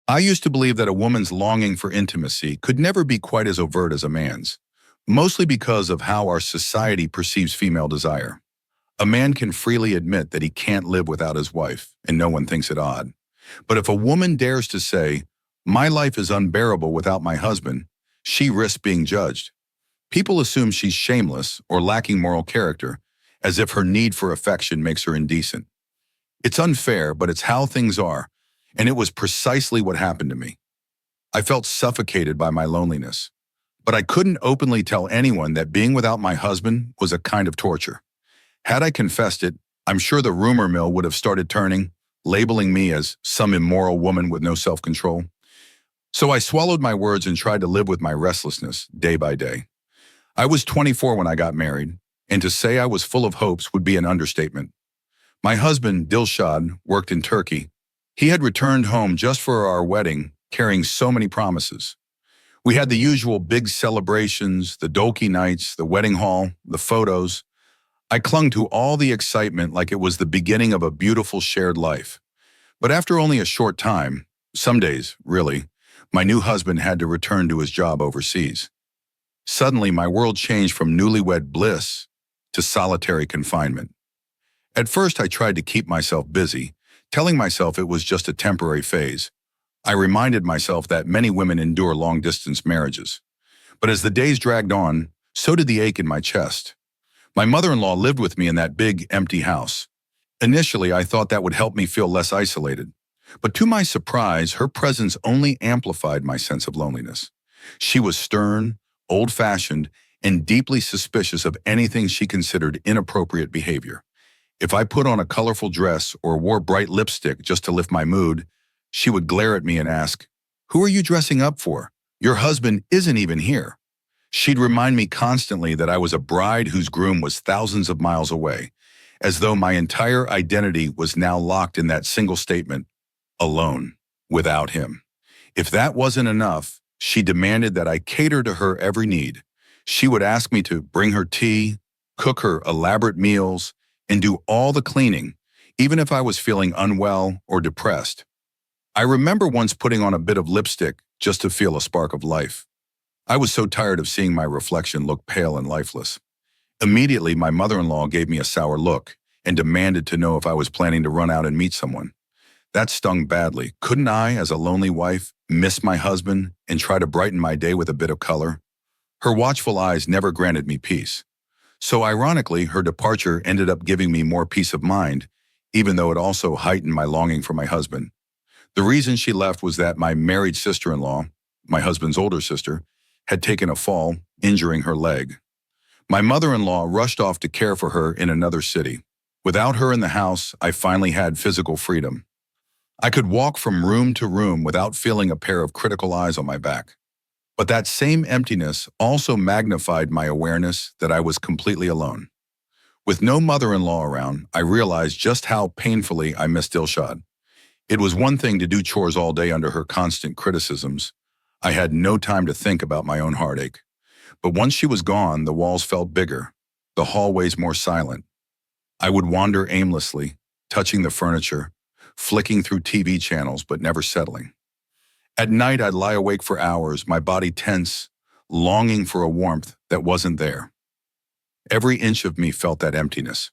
I used to believe that a woman's longing for intimacy could never be quite as overt as a man's, mostly because of how our society perceives female desire. A man can freely admit that he can't live without his wife, and no one thinks it odd. But if a woman dares to say, "My life is unbearable without my husband," she risks being judged. People assume she's shameless or lacking moral character, as if her need for affection makes her indecent. It's unfair, but it's how things are, and it was precisely what happened to me. I felt suffocated by my loneliness, but I couldn't openly tell anyone that being without my husband was a kind of torture. Had I confessed it, I'm sure the rumor mill would have started turning, labeling me as some immoral woman with no self-control. So I swallowed my words and tried to live with my restlessness day by day. I was 24 when I got married, and to say I was full of hopes would be an understatement. My husband, Dilshad, worked in Turkey. He had returned home just for our wedding, carrying so many promises. We had the usual big celebrations, the dolky nights, the wedding hall, the photos. I clung to all the excitement like it was the beginning of a beautiful shared life. But after only a short time, some days, really, my new husband had to return to his job overseas. Suddenly, my world changed from newlywed bliss to solitary confinement. At first, I tried to keep myself busy, telling myself it was just a temporary phase. I reminded myself that many women endure long-distance marriages. But as the days dragged on, so did the ache in my chest. My mother-in-law lived with me in that big, empty house. Initially, I thought that would help me feel less isolated. But to my surprise, her presence only amplified my sense of loneliness. She was stern, old-fashioned, and deeply suspicious of anything she considered inappropriate behavior. If I put on a colorful dress or wore bright lipstick just to lift my mood, she would glare at me and ask, "Who are you dressing up for? Your husband isn't even here." She'd remind me constantly that I was a bride whose groom was thousands of miles away, as though my entire identity was now locked in that single statement, alone, without him. If that wasn't enough, she demanded that I cater to her every need. She would ask me to bring her tea, cook her elaborate meals, and do all the cleaning, even if I was feeling unwell or depressed. I remember once putting on a bit of lipstick just to feel a spark of life. I was so tired of seeing my reflection look pale and lifeless. Immediately, my mother-in-law gave me a sour look and demanded to know if I was planning to run out and meet someone. That stung badly. Couldn't I, as a lonely wife, miss my husband and try to brighten my day with a bit of color? Her watchful eyes never granted me peace. So ironically, her departure ended up giving me more peace of mind, even though it also heightened my longing for my husband. The reason she left was that my married sister-in-law, my husband's older sister, had taken a fall, injuring her leg. My mother-in-law rushed off to care for her in another city. Without her in the house, I finally had physical freedom. I could walk from room to room without feeling a pair of critical eyes on my back. But that same emptiness also magnified my awareness that I was completely alone. With no mother-in-law around, I realized just how painfully I missed Dilshad. It was one thing to do chores all day under her constant criticisms. I had no time to think about my own heartache. But once she was gone, the walls felt bigger, the hallways more silent. I would wander aimlessly, touching the furniture, flicking through TV channels but never settling. At night, I'd lie awake for hours, my body tense, longing for a warmth that wasn't there. Every inch of me felt that emptiness.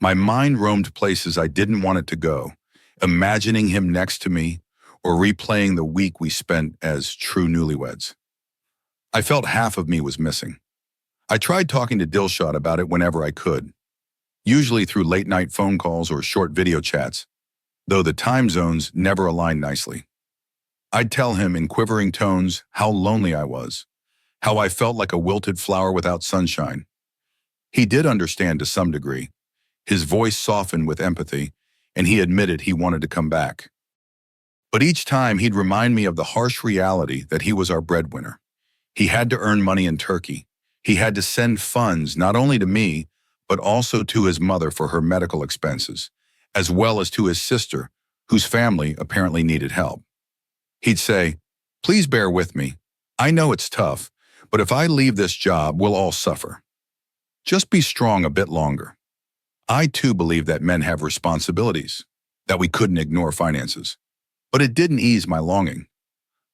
My mind roamed places I didn't want it to go, imagining him next to me or replaying the week we spent as true newlyweds. I felt half of me was missing. I tried talking to Dilshad about it whenever I could, usually through late-night phone calls or short video chats, though the time zones never aligned nicely. I'd tell him in quivering tones how lonely I was, how I felt like a wilted flower without sunshine. He did understand to some degree. His voice softened with empathy, and he admitted he wanted to come back. But each time he'd remind me of the harsh reality that he was our breadwinner. He had to earn money in Turkey. He had to send funds not only to me, but also to his mother for her medical expenses, as well as to his sister, whose family apparently needed help. He'd say, "Please bear with me. I know it's tough, but if I leave this job, we'll all suffer. Just be strong a bit longer." I too believe that men have responsibilities, that we couldn't ignore finances. But it didn't ease my longing.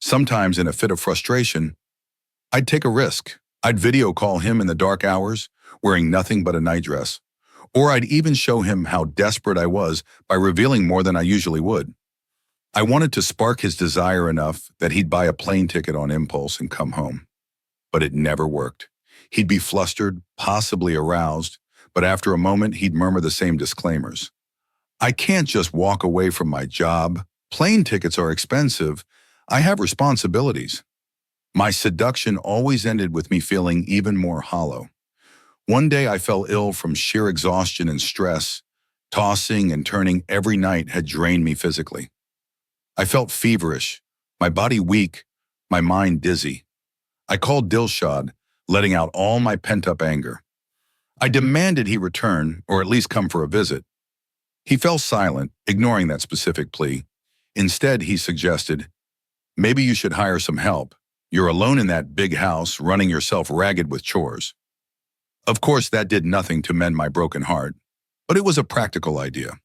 Sometimes in a fit of frustration, I'd take a risk. I'd video call him in the dark hours, wearing nothing but a nightdress. Or I'd even show him how desperate I was by revealing more than I usually would. I wanted to spark his desire enough that he'd buy a plane ticket on impulse and come home. But it never worked. He'd be flustered, possibly aroused, but after a moment he'd murmur the same disclaimers. I can't just walk away from my job. Plane tickets are expensive. I have responsibilities. My seduction always ended with me feeling even more hollow. One day I fell ill from sheer exhaustion and stress. Tossing and turning every night had drained me physically. I felt feverish, my body weak, my mind dizzy. I called Dilshad, letting out all my pent-up anger. I demanded he return, or at least come for a visit. He fell silent, ignoring that specific plea. Instead, he suggested, "Maybe you should hire some help. You're alone in that big house, running yourself ragged with chores." Of course, that did nothing to mend my broken heart, but it was a practical idea.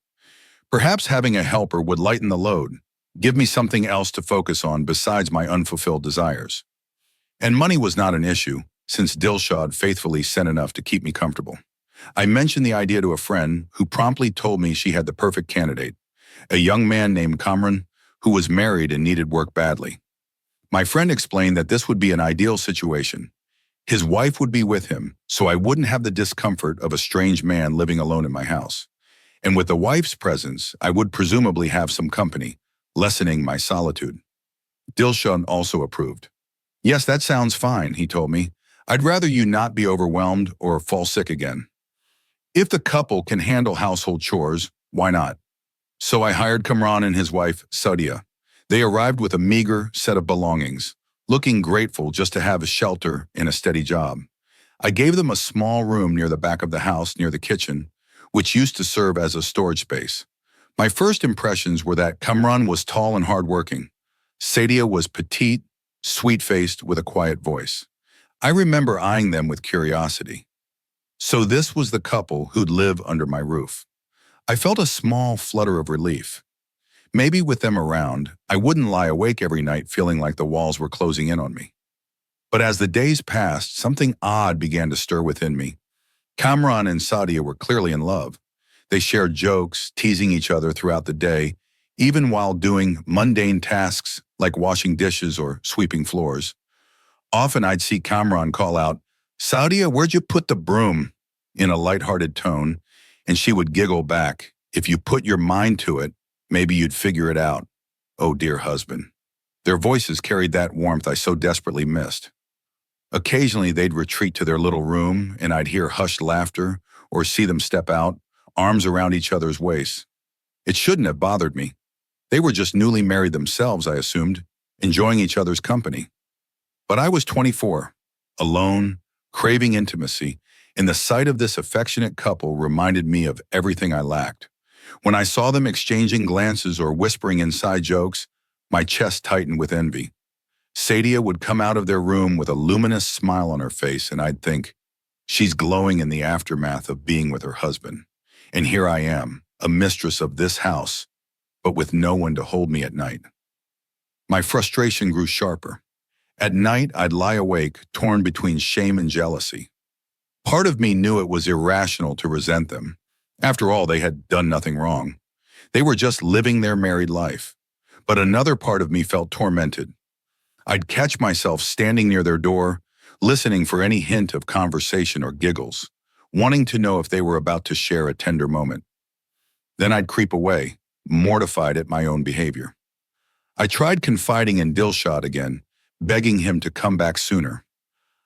Perhaps having a helper would lighten the load, give me something else to focus on besides my unfulfilled desires. And money was not an issue, since Dilshad faithfully sent enough to keep me comfortable. I mentioned the idea to a friend who promptly told me she had the perfect candidate, a young man named Kamran who was married and needed work badly. My friend explained that this would be an ideal situation. His wife would be with him, so I wouldn't have the discomfort of a strange man living alone in my house. And with the wife's presence, I would presumably have some company, lessening my solitude. Dilshad also approved. "Yes, that sounds fine," he told me. "I'd rather you not be overwhelmed or fall sick again. If the couple can handle household chores, why not?" So I hired Kamran and his wife, Sadia. They arrived with a meager set of belongings, looking grateful just to have a shelter and a steady job. I gave them a small room near the back of the house near the kitchen, which used to serve as a storage space. My first impressions were that Kamran was tall and hardworking. Sadia was petite, sweet-faced with a quiet voice. I remember eyeing them with curiosity. So this was the couple who'd live under my roof. I felt a small flutter of relief. Maybe with them around, I wouldn't lie awake every night feeling like the walls were closing in on me. But as the days passed, something odd began to stir within me. Kamran and Sadia were clearly in love. They shared jokes, teasing each other throughout the day, even while doing mundane tasks like washing dishes or sweeping floors. Often I'd see Kamran call out, "Sadia, where'd you put the broom?" in a lighthearted tone, and she would giggle back, "If you put your mind to it, maybe you'd figure it out. Oh, dear husband." Their voices carried that warmth I so desperately missed. Occasionally, they'd retreat to their little room, and I'd hear hushed laughter or see them step out, arms around each other's waists. It shouldn't have bothered me. They were just newly married themselves, I assumed, enjoying each other's company. But I was 24, alone, craving intimacy, and the sight of this affectionate couple reminded me of everything I lacked. When I saw them exchanging glances or whispering inside jokes, my chest tightened with envy. Sadia would come out of their room with a luminous smile on her face, and I'd think, she's glowing in the aftermath of being with her husband. And here I am, a mistress of this house, but with no one to hold me at night. My frustration grew sharper. At night, I'd lie awake, torn between shame and jealousy. Part of me knew it was irrational to resent them. After all, they had done nothing wrong. They were just living their married life. But another part of me felt tormented. I'd catch myself standing near their door, listening for any hint of conversation or giggles, wanting to know if they were about to share a tender moment. Then I'd creep away, mortified at my own behavior. I tried confiding in Dilshad again, begging him to come back sooner.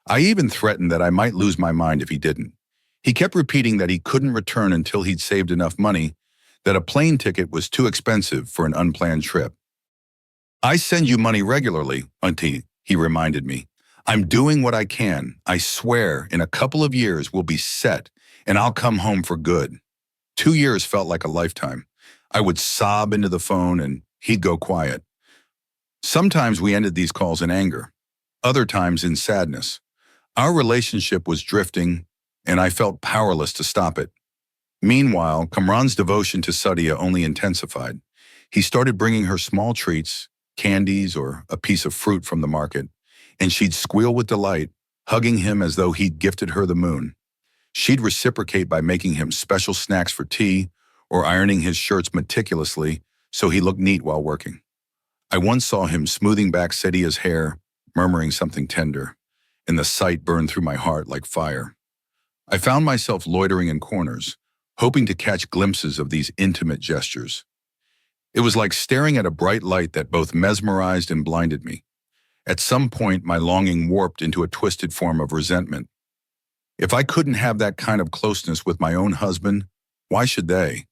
I even threatened that I might lose my mind if he didn't. He kept repeating that he couldn't return until he'd saved enough money, that a plane ticket was too expensive for an unplanned trip. "I send you money regularly, Auntie," he reminded me. "I'm doing what I can. I swear in a couple of years we'll be set, and I'll come home for good." 2 years felt like a lifetime. I would sob into the phone and he'd go quiet. Sometimes we ended these calls in anger, other times in sadness. Our relationship was drifting, and I felt powerless to stop it. Meanwhile, Kamran's devotion to Sadia only intensified. He started bringing her small treats, candies, or a piece of fruit from the market, and she'd squeal with delight, hugging him as though he'd gifted her the moon. She'd reciprocate by making him special snacks for tea or ironing his shirts meticulously so he looked neat while working. I once saw him smoothing back Sadia's hair, murmuring something tender, and the sight burned through my heart like fire. I found myself loitering in corners, hoping to catch glimpses of these intimate gestures. It was like staring at a bright light that both mesmerized and blinded me. At some point, my longing warped into a twisted form of resentment. If I couldn't have that kind of closeness with my own husband, why should they?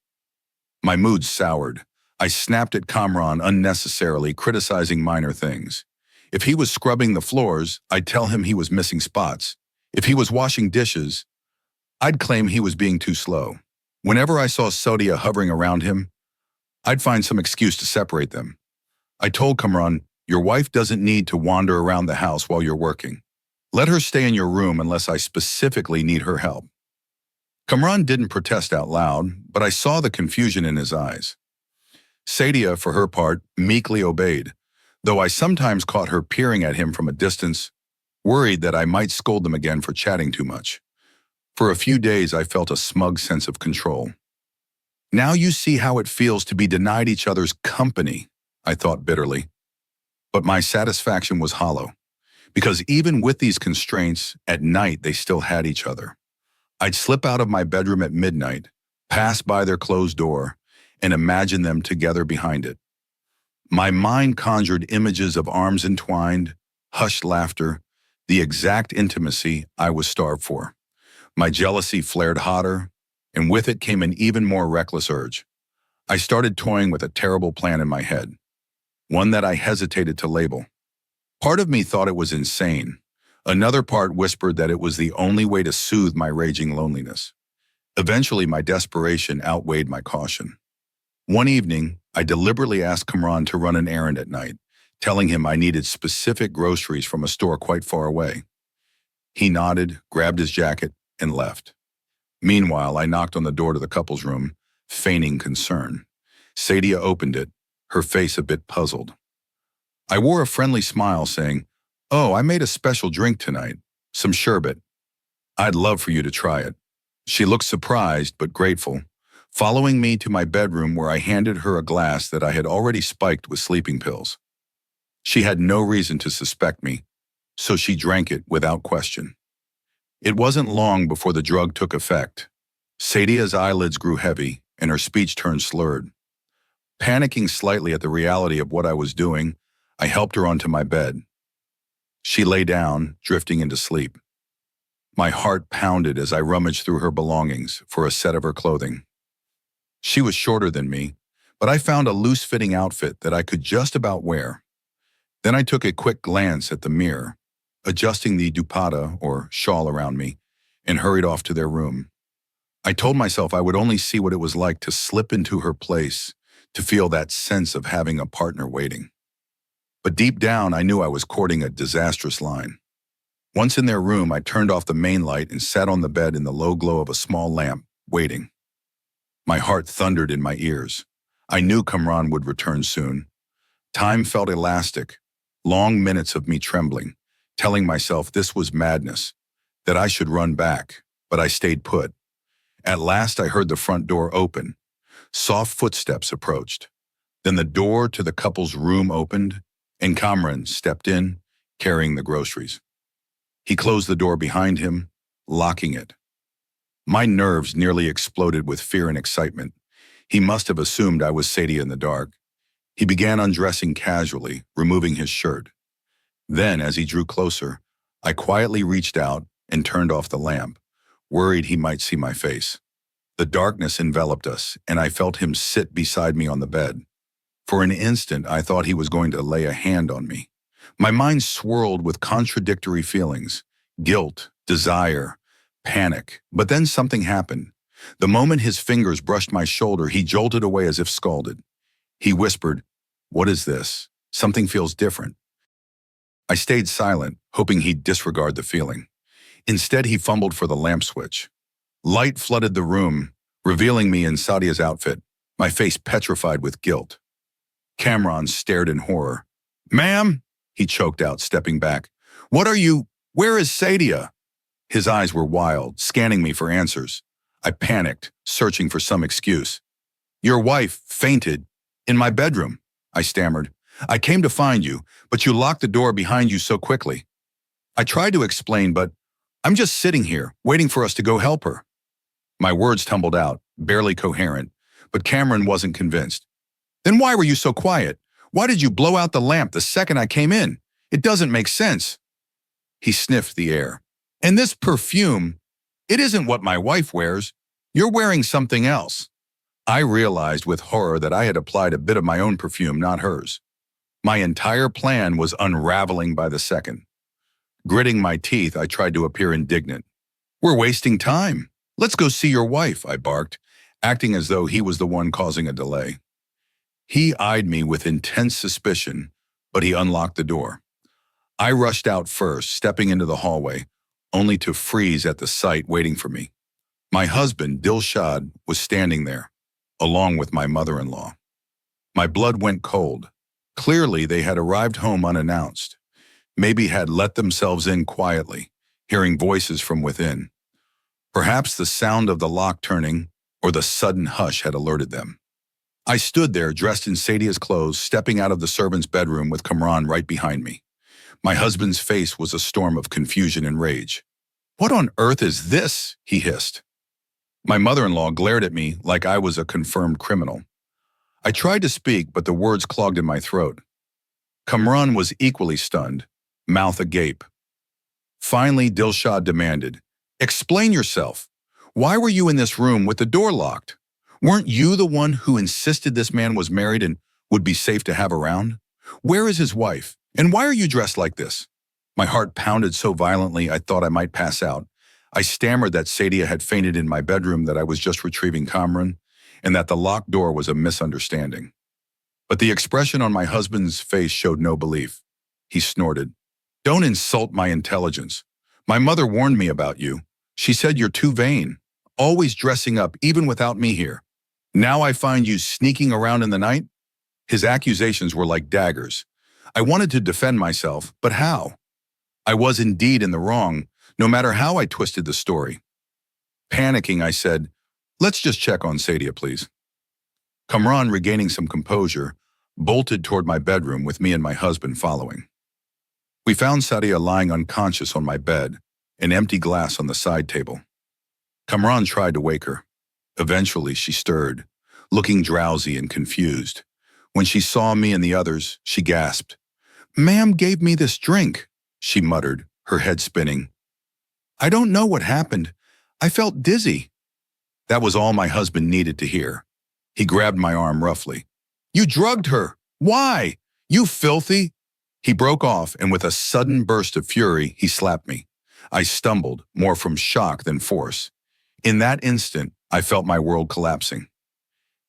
My mood soured. I snapped at Kamran unnecessarily, criticizing minor things. If he was scrubbing the floors, I'd tell him he was missing spots. If he was washing dishes, I'd claim he was being too slow. Whenever I saw Sodia hovering around him, I'd find some excuse to separate them. I told Kamran, "Your wife doesn't need to wander around the house while you're working. Let her stay in your room unless I specifically need her help." Kamran didn't protest out loud, but I saw the confusion in his eyes. Sadia, for her part, meekly obeyed, though I sometimes caught her peering at him from a distance, worried that I might scold them again for chatting too much. For a few days, I felt a smug sense of control. Now you see how it feels to be denied each other's company, I thought bitterly. But my satisfaction was hollow, because even with these constraints, at night they still had each other. I'd slip out of my bedroom at midnight, pass by their closed door, and imagine them together behind it. My mind conjured images of arms entwined, hushed laughter, the exact intimacy I was starved for. My jealousy flared hotter, and with it came an even more reckless urge. I started toying with a terrible plan in my head, one that I hesitated to label. Part of me thought it was insane. Another part whispered that it was the only way to soothe my raging loneliness. Eventually, my desperation outweighed my caution. One evening, I deliberately asked Kamran to run an errand at night, telling him I needed specific groceries from a store quite far away. He nodded, grabbed his jacket, and left. Meanwhile, I knocked on the door to the couple's room, feigning concern. Sadia opened it, her face a bit puzzled. I wore a friendly smile, saying, "Oh, I made a special drink tonight, some sherbet. I'd love for you to try it." She looked surprised but grateful, following me to my bedroom where I handed her a glass that I had already spiked with sleeping pills. She had no reason to suspect me, so she drank it without question. It wasn't long before the drug took effect. Sadia's eyelids grew heavy, and her speech turned slurred. Panicking slightly at the reality of what I was doing, I helped her onto my bed. She lay down, drifting into sleep. My heart pounded as I rummaged through her belongings for a set of her clothing. She was shorter than me, but I found a loose-fitting outfit that I could just about wear. Then I took a quick glance at the mirror, adjusting the dupatta, or shawl, around me, and hurried off to their room. I told myself I would only see what it was like to slip into her place, to feel that sense of having a partner waiting. But deep down, I knew I was courting a disastrous line. Once in their room, I turned off the main light and sat on the bed in the low glow of a small lamp, waiting. My heart thundered in my ears. I knew Kamran would return soon. Time felt elastic, long minutes of me trembling, telling myself this was madness, that I should run back, but I stayed put. At last I heard the front door open. Soft footsteps approached. Then the door to the couple's room opened, and Kamran stepped in, carrying the groceries. He closed the door behind him, locking it. My nerves nearly exploded with fear and excitement. He must have assumed I was Sadia in the dark. He began undressing casually, removing his shirt. Then, as he drew closer, I quietly reached out and turned off the lamp, worried he might see my face. The darkness enveloped us, and I felt him sit beside me on the bed. For an instant, I thought he was going to lay a hand on me. My mind swirled with contradictory feelings, guilt, desire, panic. But then something happened. The moment his fingers brushed my shoulder, he jolted away as if scalded. He whispered, "What is this? Something feels different." I stayed silent, hoping he'd disregard the feeling. Instead, he fumbled for the lamp switch. Light flooded the room, revealing me in Sadia's outfit, my face petrified with guilt. Cameron stared in horror. "Ma'am," he choked out, stepping back. "What are you? Where is Sadia?" His eyes were wild, scanning me for answers. I panicked, searching for some excuse. "Your wife fainted in my bedroom," I stammered. "I came to find you, but you locked the door behind you so quickly." I tried to explain, but "I'm just sitting here, waiting for us to go help her." My words tumbled out, barely coherent, but Cameron wasn't convinced. "Then why were you so quiet? Why did you blow out the lamp the second I came in? It doesn't make sense." He sniffed the air. "And this perfume, it isn't what my wife wears. You're wearing something else." I realized with horror that I had applied a bit of my own perfume, not hers. My entire plan was unraveling by the second. Gritting my teeth, I tried to appear indignant. "We're wasting time. Let's go see your wife," I barked, acting as though he was the one causing a delay. He eyed me with intense suspicion, but he unlocked the door. I rushed out first, stepping into the hallway, only to freeze at the sight waiting for me. My husband, Dilshad, was standing there, along with my mother-in-law. My blood went cold. Clearly, they had arrived home unannounced. Maybe had let themselves in quietly, hearing voices from within. Perhaps the sound of the lock turning or the sudden hush had alerted them. I stood there, dressed in Sadia's clothes, stepping out of the servant's bedroom with Kamran right behind me. My husband's face was a storm of confusion and rage. "What on earth is this?" he hissed. My mother-in-law glared at me like I was a confirmed criminal. I tried to speak, but the words clogged in my throat. Kamran was equally stunned, mouth agape. Finally, Dilshad demanded, "Explain yourself. Why were you in this room with the door locked? Weren't you the one who insisted this man was married and would be safe to have around? Where is his wife? And why are you dressed like this?" My heart pounded so violently I thought I might pass out. I stammered that Sadia had fainted in my bedroom, that I was just retrieving Kamran, and that the locked door was a misunderstanding. But the expression on my husband's face showed no belief. He snorted, "Don't insult my intelligence. My mother warned me about you. She said you're too vain, always dressing up even without me here. Now I find you sneaking around in the night?" His accusations were like daggers. I wanted to defend myself, but how? I was indeed in the wrong, no matter how I twisted the story. Panicking, I said, "Let's just check on Sadia, please." Kamran, regaining some composure, bolted toward my bedroom with me and my husband following. We found Sadia lying unconscious on my bed, an empty glass on the side table. Kamran tried to wake her. Eventually, she stirred, looking drowsy and confused. When she saw me and the others, she gasped. "Ma'am gave me this drink," she muttered, her head spinning. "I don't know what happened. I felt dizzy." That was all my husband needed to hear. He grabbed my arm roughly. "You drugged her! Why? You filthy!" He broke off, and with a sudden burst of fury, he slapped me. I stumbled, more from shock than force. In that instant, I felt my world collapsing.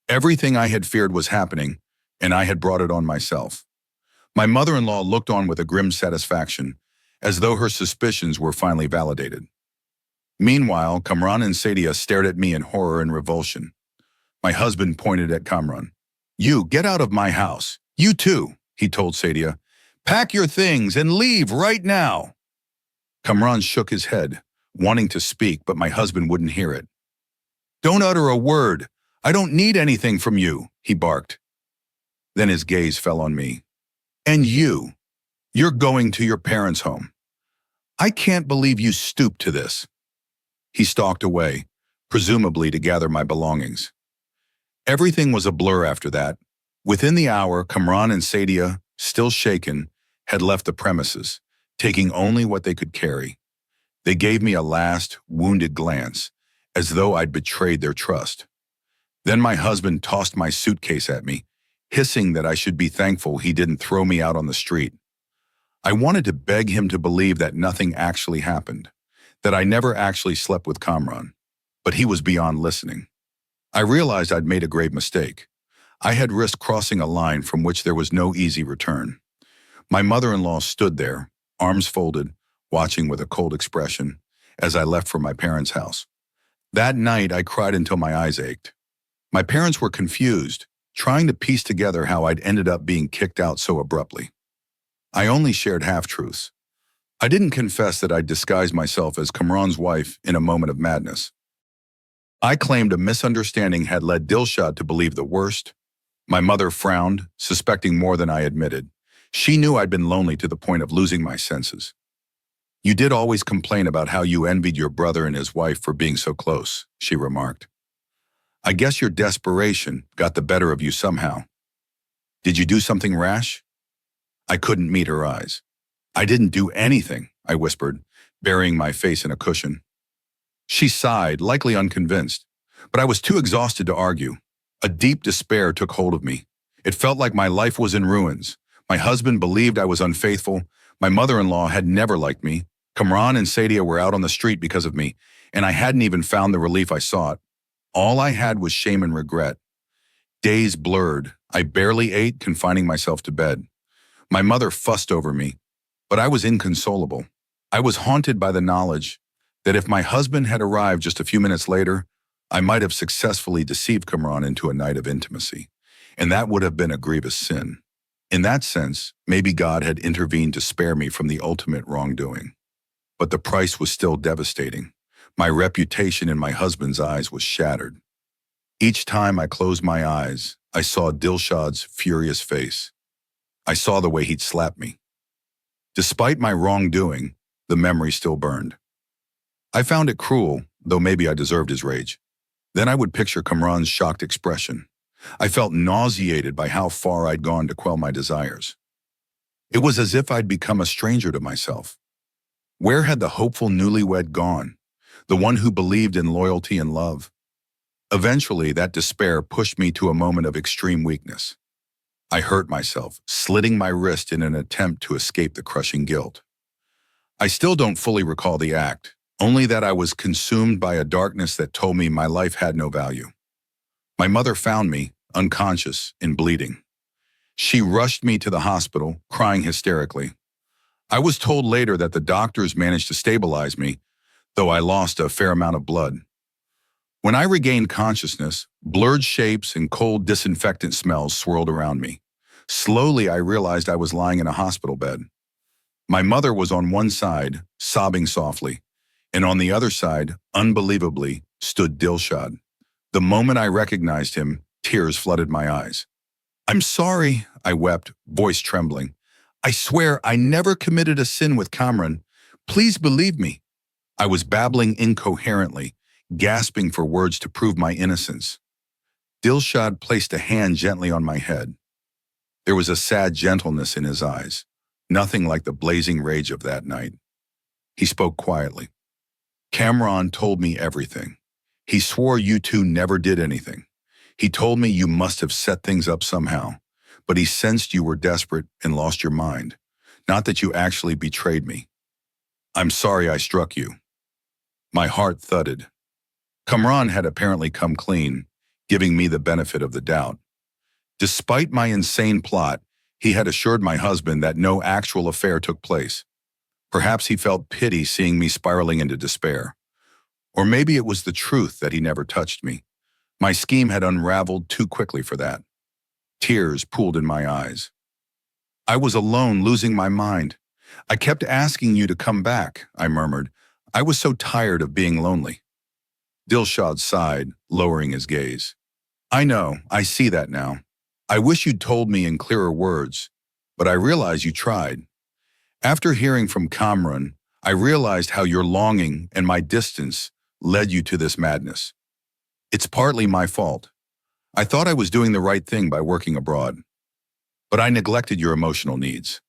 Everything I had feared was happening, and I had brought it on myself. My mother-in-law looked on with a grim satisfaction, as though her suspicions were finally validated. Meanwhile, Kamran and Sadia stared at me in horror and revulsion. My husband pointed at Kamran. "You, get out of my house. You too," he told Sadia. "Pack your things and leave right now." Kamran shook his head, wanting to speak, but my husband wouldn't hear it. "Don't utter a word. I don't need anything from you," he barked. Then his gaze fell on me. "And you're going to your parents' home. I can't believe you stooped to this." He stalked away, presumably to gather my belongings. Everything was a blur after that. Within the hour, Kamran and Sadia, still shaken, had left the premises, taking only what they could carry. They gave me a last, wounded glance, as though I'd betrayed their trust. Then my husband tossed my suitcase at me, hissing that I should be thankful he didn't throw me out on the street. I wanted to beg him to believe that nothing actually happened, that I never actually slept with Kamran, but he was beyond listening. I realized I'd made a grave mistake. I had risked crossing a line from which there was no easy return. My mother-in-law stood there, arms folded, watching with a cold expression, as I left for my parents' house. That night, I cried until my eyes ached. My parents were confused. trying to piece together how I'd ended up being kicked out so abruptly. I only shared half-truths. I didn't confess that I'd disguised myself as Kamran's wife in a moment of madness. I claimed a misunderstanding had led Dilshad to believe the worst. My mother frowned, suspecting more than I admitted. She knew I'd been lonely to the point of losing my senses. "You did always complain about how you envied your brother and his wife for being so close," she remarked. "I guess your desperation got the better of you somehow. Did you do something rash?" I couldn't meet her eyes. "I didn't do anything," I whispered, burying my face in a cushion. She sighed, likely unconvinced, but I was too exhausted to argue. A deep despair took hold of me. It felt like my life was in ruins. My husband believed I was unfaithful. My mother-in-law had never liked me. Kamran and Sadia were out on the street because of me, and I hadn't even found the relief I sought. All I had was shame and regret. Days blurred. I barely ate, confining myself to bed. My mother fussed over me, but I was inconsolable. I was haunted by the knowledge that if my husband had arrived just a few minutes later, I might have successfully deceived Kamran into a night of intimacy, and that would have been a grievous sin. In that sense, maybe God had intervened to spare me from the ultimate wrongdoing. But the price was still devastating. My reputation in my husband's eyes was shattered. Each time I closed my eyes, I saw Dilshad's furious face. I saw the way he'd slap me. Despite my wrongdoing, the memory still burned. I found it cruel, though maybe I deserved his rage. Then I would picture Kamran's shocked expression. I felt nauseated by how far I'd gone to quell my desires. It was as if I'd become a stranger to myself. Where had the hopeful newlywed gone? The one who believed in loyalty and love? Eventually, that despair pushed me to a moment of extreme weakness. I hurt myself, slitting my wrist in an attempt to escape the crushing guilt. I still don't fully recall the act, only that I was consumed by a darkness that told me my life had no value. My mother found me, unconscious and bleeding. She rushed me to the hospital, crying hysterically. I was told later that the doctors managed to stabilize me, though I lost a fair amount of blood. When I regained consciousness, blurred shapes and cold disinfectant smells swirled around me. Slowly, I realized I was lying in a hospital bed. My mother was on one side, sobbing softly, and on the other side, unbelievably, stood Dilshad. The moment I recognized him, tears flooded my eyes. "I'm sorry," I wept, voice trembling. "I swear I never committed a sin with Kamran. Please believe me." I was babbling incoherently, gasping for words to prove my innocence. Dilshad placed a hand gently on my head. There was a sad gentleness in his eyes, nothing like the blazing rage of that night. He spoke quietly. "Kamran told me everything. He swore you two never did anything. He told me you must have set things up somehow, but he sensed you were desperate and lost your mind, not that you actually betrayed me. I'm sorry I struck you." My heart thudded. Kamran had apparently come clean, giving me the benefit of the doubt. Despite my insane plot, he had assured my husband that no actual affair took place. Perhaps he felt pity seeing me spiraling into despair. Or maybe it was the truth that he never touched me. My scheme had unraveled too quickly for that. Tears pooled in my eyes. "I was alone, losing my mind. I kept asking you to come back," I murmured. "I was so tired of being lonely." Dilshad sighed, lowering his gaze. "I know, I see that now. I wish you'd told me in clearer words, but I realize you tried. After hearing from Kamran, I realized how your longing and my distance led you to this madness. It's partly my fault. I thought I was doing the right thing by working abroad, but I neglected your emotional needs."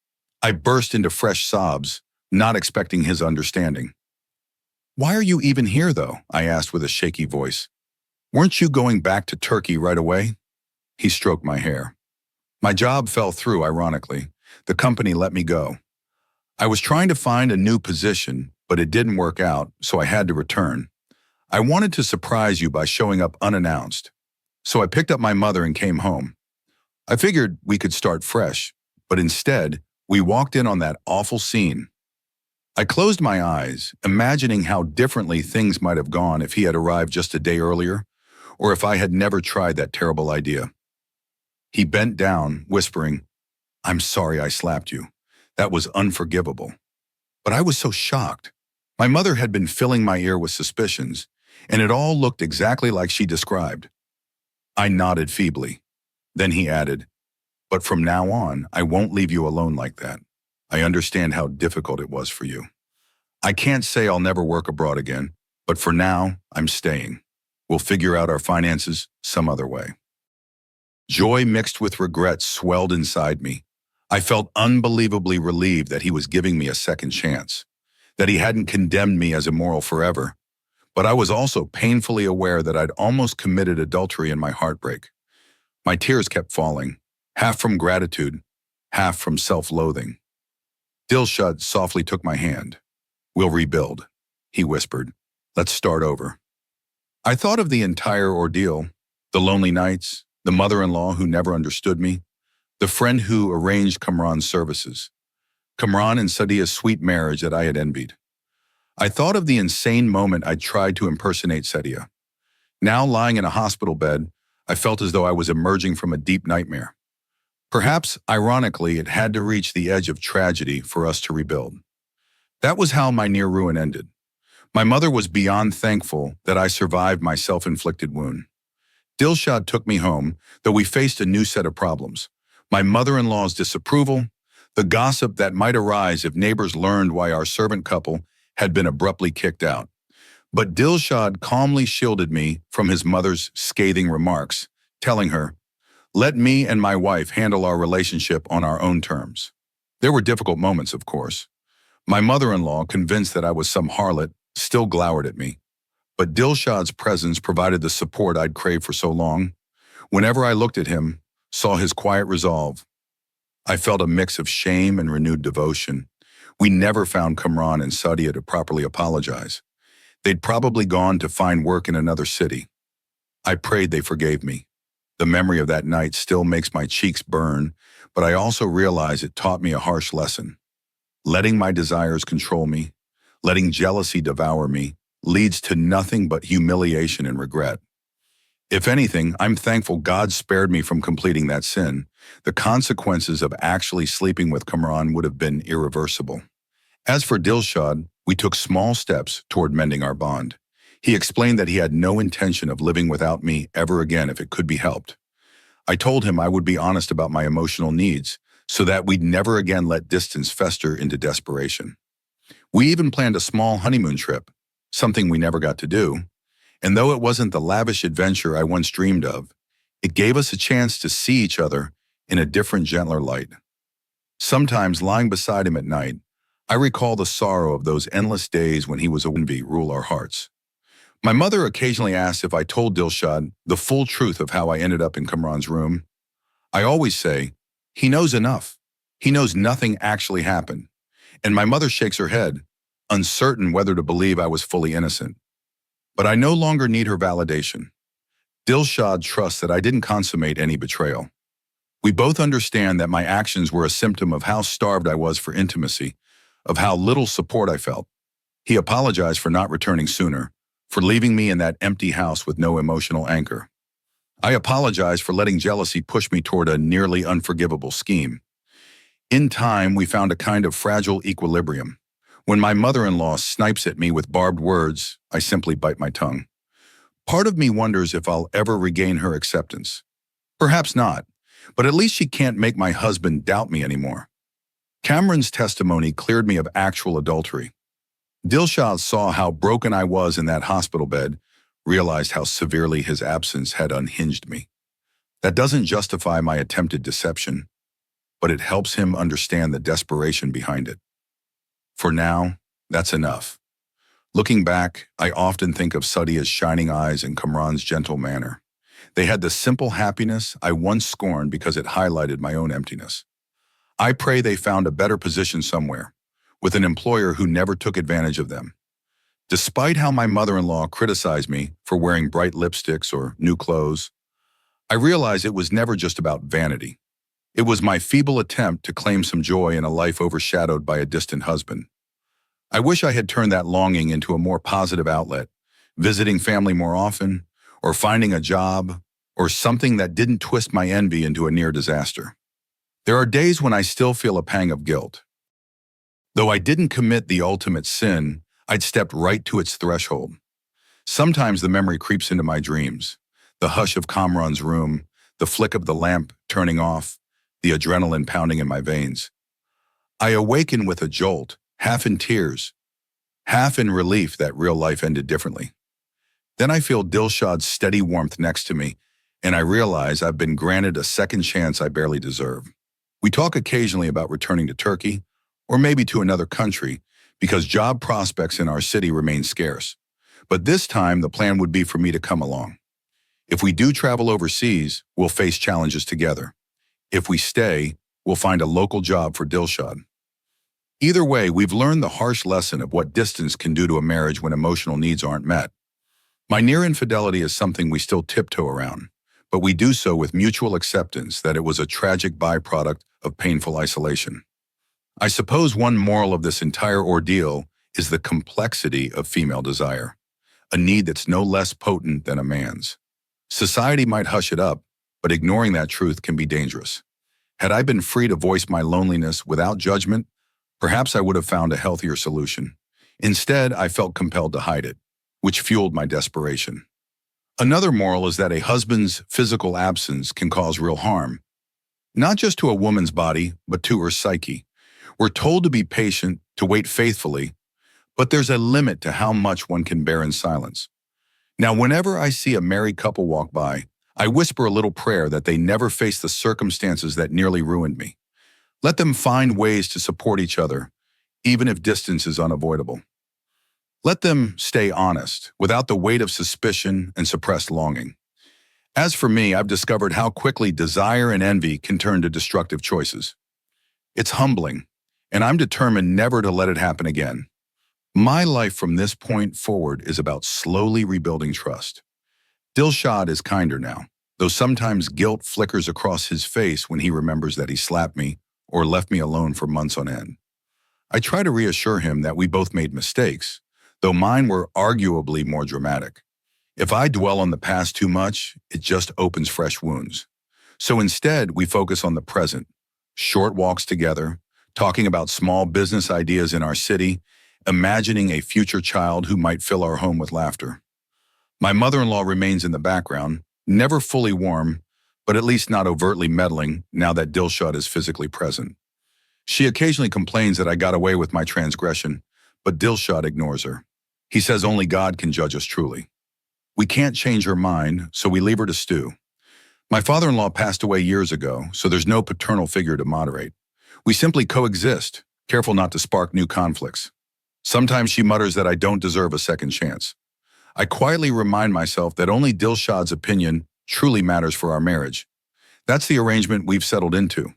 I burst into fresh sobs, not expecting his understanding. "Why are you even here, though?" I asked with a shaky voice. "Weren't you going back to Turkey right away?" He stroked my hair. "My job fell through, ironically. The company let me go. I was trying to find a new position, but it didn't work out, so I had to return. I wanted to surprise you by showing up unannounced, so I picked up my mother and came home. I figured we could start fresh, but instead, we walked in on that awful scene." I closed my eyes, imagining how differently things might have gone if he had arrived just a day earlier, or if I had never tried that terrible idea. He bent down, whispering, "I'm sorry I slapped you. That was unforgivable." But I was so shocked. My mother had been filling my ear with suspicions, and it all looked exactly like she described. I nodded feebly. Then he added, "But from now on, I won't leave you alone like that. I understand how difficult it was for you. I can't say I'll never work abroad again, but for now, I'm staying. We'll figure out our finances some other way." Joy mixed with regret swelled inside me. I felt unbelievably relieved that he was giving me a second chance, that he hadn't condemned me as immoral forever. But I was also painfully aware that I'd almost committed adultery in my heartbreak. My tears kept falling, half from gratitude, half from self-loathing. Dilshad softly took my hand. "We'll rebuild," he whispered. "Let's start over." I thought of the entire ordeal, the lonely nights, the mother-in-law who never understood me, the friend who arranged Kamran's services, Kamran and Sadia's sweet marriage that I had envied. I thought of the insane moment I tried to impersonate Sadia. Now lying in a hospital bed, I felt as though I was emerging from a deep nightmare. Perhaps, ironically, it had to reach the edge of tragedy for us to rebuild. That was how my near ruin ended. My mother was beyond thankful that I survived my self-inflicted wound. Dilshad took me home, though we faced a new set of problems. My mother-in-law's disapproval, the gossip that might arise if neighbors learned why our servant couple had been abruptly kicked out. But Dilshad calmly shielded me from his mother's scathing remarks, telling her, "Let me and my wife handle our relationship on our own terms." There were difficult moments, of course. My mother-in-law, convinced that I was some harlot, still glowered at me. But Dilshad's presence provided the support I'd craved for so long. Whenever I looked at him, saw his quiet resolve, I felt a mix of shame and renewed devotion. We never found Kamran and Sadia to properly apologize. They'd probably gone to find work in another city. I prayed they forgave me. The memory of that night still makes my cheeks burn, but I also realize it taught me a harsh lesson. Letting my desires control me, letting jealousy devour me, leads to nothing but humiliation and regret. If anything, I'm thankful God spared me from completing that sin. The consequences of actually sleeping with Kamran would have been irreversible. As for Dilshad, we took small steps toward mending our bond. He explained that he had no intention of living without me ever again if it could be helped. I told him I would be honest about my emotional needs, so that we'd never again let distance fester into desperation. We even planned a small honeymoon trip, something we never got to do. And though it wasn't the lavish adventure I once dreamed of, it gave us a chance to see each other in a different, gentler light. Sometimes, lying beside him at night, I recall the sorrow of those endless days when he was a envy rule our hearts. My mother occasionally asked if I told Dilshad the full truth of how I ended up in Kamran's room. I always say, "He knows enough. He knows nothing actually happened." And my mother shakes her head, uncertain whether to believe I was fully innocent. But I no longer need her validation. Dilshad trusts that I didn't consummate any betrayal. We both understand that my actions were a symptom of how starved I was for intimacy, of how little support I felt. He apologized for not returning sooner, for leaving me in that empty house with no emotional anchor. I apologize for letting jealousy push me toward a nearly unforgivable scheme. In time, we found a kind of fragile equilibrium. When my mother-in-law snipes at me with barbed words, I simply bite my tongue. Part of me wonders if I'll ever regain her acceptance. Perhaps not, but at least she can't make my husband doubt me anymore. Cameron's testimony cleared me of actual adultery. Dilshad saw how broken I was in that hospital bed, realized how severely his absence had unhinged me. That doesn't justify my attempted deception, but it helps him understand the desperation behind it. For now, that's enough. Looking back, I often think of Sadia's shining eyes and Kamran's gentle manner. They had the simple happiness I once scorned because it highlighted my own emptiness. I pray they found a better position somewhere, with an employer who never took advantage of them. Despite how my mother-in-law criticized me for wearing bright lipsticks or new clothes, I realized it was never just about vanity. It was my feeble attempt to claim some joy in a life overshadowed by a distant husband. I wish I had turned that longing into a more positive outlet, visiting family more often, or finding a job, or something that didn't twist my envy into a near disaster. There are days when I still feel a pang of guilt. Though I didn't commit the ultimate sin, I'd stepped right to its threshold. Sometimes the memory creeps into my dreams. The hush of Kamran's room, the flick of the lamp turning off, the adrenaline pounding in my veins. I awaken with a jolt, half in tears, half in relief that real life ended differently. Then I feel Dilshad's steady warmth next to me, and I realize I've been granted a second chance I barely deserve. We talk occasionally about returning to Turkey, or maybe to another country, because job prospects in our city remain scarce. But this time, the plan would be for me to come along. If we do travel overseas, we'll face challenges together. If we stay, we'll find a local job for Dilshad. Either way, we've learned the harsh lesson of what distance can do to a marriage when emotional needs aren't met. My near infidelity is something we still tiptoe around, but we do so with mutual acceptance that it was a tragic byproduct of painful isolation. I suppose one moral of this entire ordeal is the complexity of female desire, a need that's no less potent than a man's. Society might hush it up, but ignoring that truth can be dangerous. Had I been free to voice my loneliness without judgment, perhaps I would have found a healthier solution. Instead, I felt compelled to hide it, which fueled my desperation. Another moral is that a husband's physical absence can cause real harm, not just to a woman's body, but to her psyche. We're told to be patient, to wait faithfully, but there's a limit to how much one can bear in silence. Now, whenever I see a married couple walk by, I whisper a little prayer that they never face the circumstances that nearly ruined me. Let them find ways to support each other, even if distance is unavoidable. Let them stay honest, without the weight of suspicion and suppressed longing. As for me, I've discovered how quickly desire and envy can turn to destructive choices. It's humbling, and I'm determined never to let it happen again. My life from this point forward is about slowly rebuilding trust. Dilshad is kinder now, though sometimes guilt flickers across his face when he remembers that he slapped me or left me alone for months on end. I try to reassure him that we both made mistakes, though mine were arguably more dramatic. If I dwell on the past too much, it just opens fresh wounds. So instead, we focus on the present, short walks together, talking about small business ideas in our city, imagining a future child who might fill our home with laughter. My mother-in-law remains in the background, never fully warm, but at least not overtly meddling now that Dilshad is physically present. She occasionally complains that I got away with my transgression, but Dilshad ignores her. He says only God can judge us truly. We can't change her mind, so we leave her to stew. My father-in-law passed away years ago, so there's no paternal figure to moderate. We simply coexist, careful not to spark new conflicts. Sometimes she mutters that I don't deserve a second chance. I quietly remind myself that only Dilshad's opinion truly matters for our marriage. That's the arrangement we've settled into.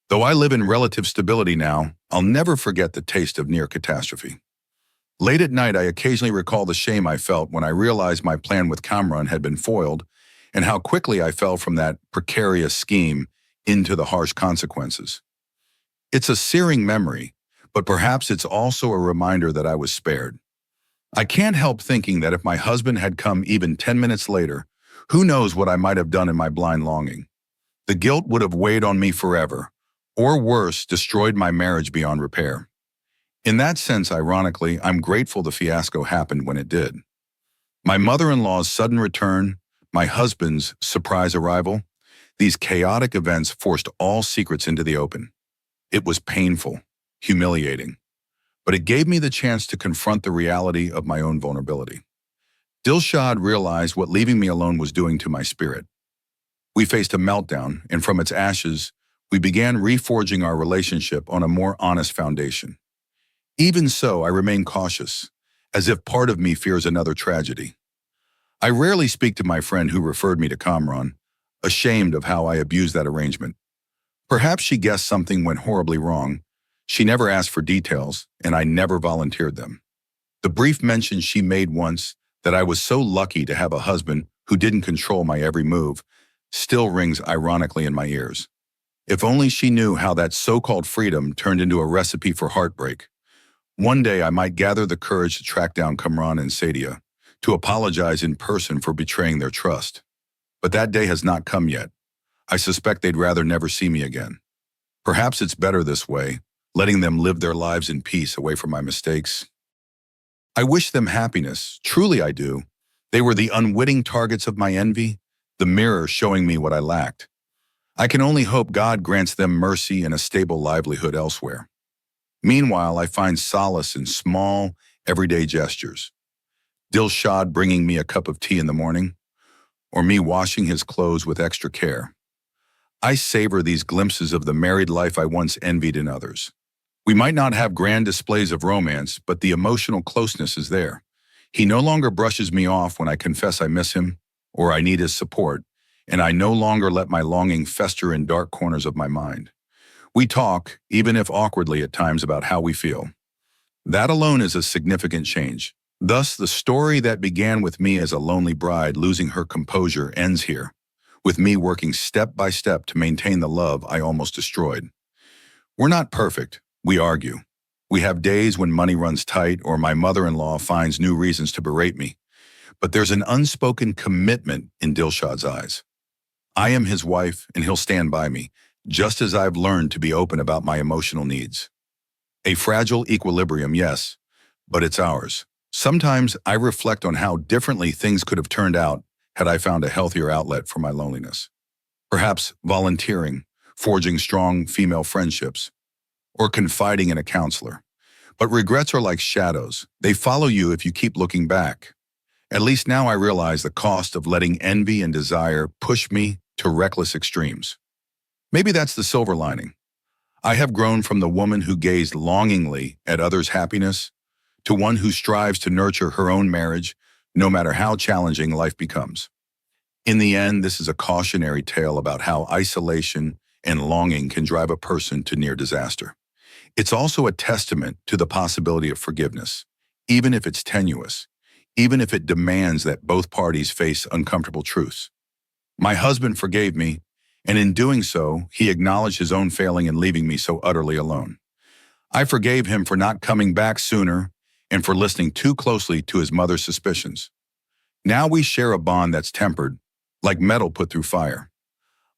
Though I live in relative stability now, I'll never forget the taste of near catastrophe. Late at night, I occasionally recall the shame I felt when I realized my plan with Kamran had been foiled, and how quickly I fell from that precarious scheme into the harsh consequences. It's a searing memory, but perhaps it's also a reminder that I was spared. I can't help thinking that if my husband had come even 10 minutes later, who knows what I might have done in my blind longing. The guilt would have weighed on me forever, or worse, destroyed my marriage beyond repair. In that sense, ironically, I'm grateful the fiasco happened when it did. My mother-in-law's sudden return, my husband's surprise arrival, these chaotic events forced all secrets into the open. It was painful, humiliating, but it gave me the chance to confront the reality of my own vulnerability. Dilshad realized what leaving me alone was doing to my spirit. We faced a meltdown, and from its ashes, we began reforging our relationship on a more honest foundation. Even so, I remain cautious, as if part of me fears another tragedy. I rarely speak to my friend who referred me to Kamran, ashamed of how I abused that arrangement. Perhaps she guessed something went horribly wrong. She never asked for details, and I never volunteered them. The brief mention she made once that I was so lucky to have a husband who didn't control my every move still rings ironically in my ears. If only she knew how that so-called freedom turned into a recipe for heartbreak. One day I might gather the courage to track down Kamran and Sadia, to apologize in person for betraying their trust. But that day has not come yet. I suspect they'd rather never see me again. Perhaps it's better this way, letting them live their lives in peace away from my mistakes. I wish them happiness, truly I do. They were the unwitting targets of my envy, the mirror showing me what I lacked. I can only hope God grants them mercy and a stable livelihood elsewhere. Meanwhile, I find solace in small, everyday gestures. Dilshad bringing me a cup of tea in the morning, or me washing his clothes with extra care. I savor these glimpses of the married life I once envied in others. We might not have grand displays of romance, but the emotional closeness is there. He no longer brushes me off when I confess I miss him or I need his support, and I no longer let my longing fester in dark corners of my mind. We talk, even if awkwardly at times, about how we feel. That alone is a significant change. Thus, the story that began with me as a lonely bride losing her composure ends here, with me working step by step to maintain the love I almost destroyed. We're not perfect. We argue. We have days when money runs tight or my mother-in-law finds new reasons to berate me. But there's an unspoken commitment in Dilshad's eyes. I am his wife and he'll stand by me, just as I've learned to be open about my emotional needs. A fragile equilibrium, yes, but it's ours. Sometimes I reflect on how differently things could have turned out had I found a healthier outlet for my loneliness. Perhaps volunteering, forging strong female friendships, or confiding in a counselor. But regrets are like shadows. They follow you if you keep looking back. At least now I realize the cost of letting envy and desire push me to reckless extremes. Maybe that's the silver lining. I have grown from the woman who gazed longingly at others' happiness to one who strives to nurture her own marriage, no matter how challenging life becomes. In the end, this is a cautionary tale about how isolation and longing can drive a person to near disaster. It's also a testament to the possibility of forgiveness, even if it's tenuous, even if it demands that both parties face uncomfortable truths. My husband forgave me, and in doing so, he acknowledged his own failing in leaving me so utterly alone. I forgave him for not coming back sooner and for listening too closely to his mother's suspicions. Now we share a bond that's tempered, like metal put through fire.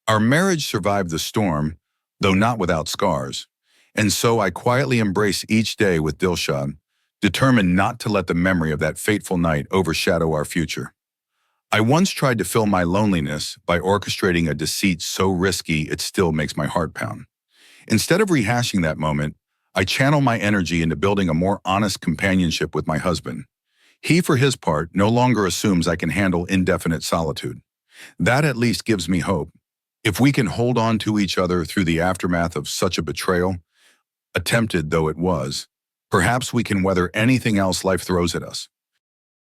Our marriage survived the storm, though not without scars, and so I quietly embrace each day with Dilshad, determined not to let the memory of that fateful night overshadow our future. I once tried to fill my loneliness by orchestrating a deceit so risky it still makes my heart pound. Instead of rehashing that moment, I channel my energy into building a more honest companionship with my husband. He, for his part, no longer assumes I can handle indefinite solitude. That at least gives me hope. If we can hold on to each other through the aftermath of such a betrayal, attempted though it was, perhaps we can weather anything else life throws at us.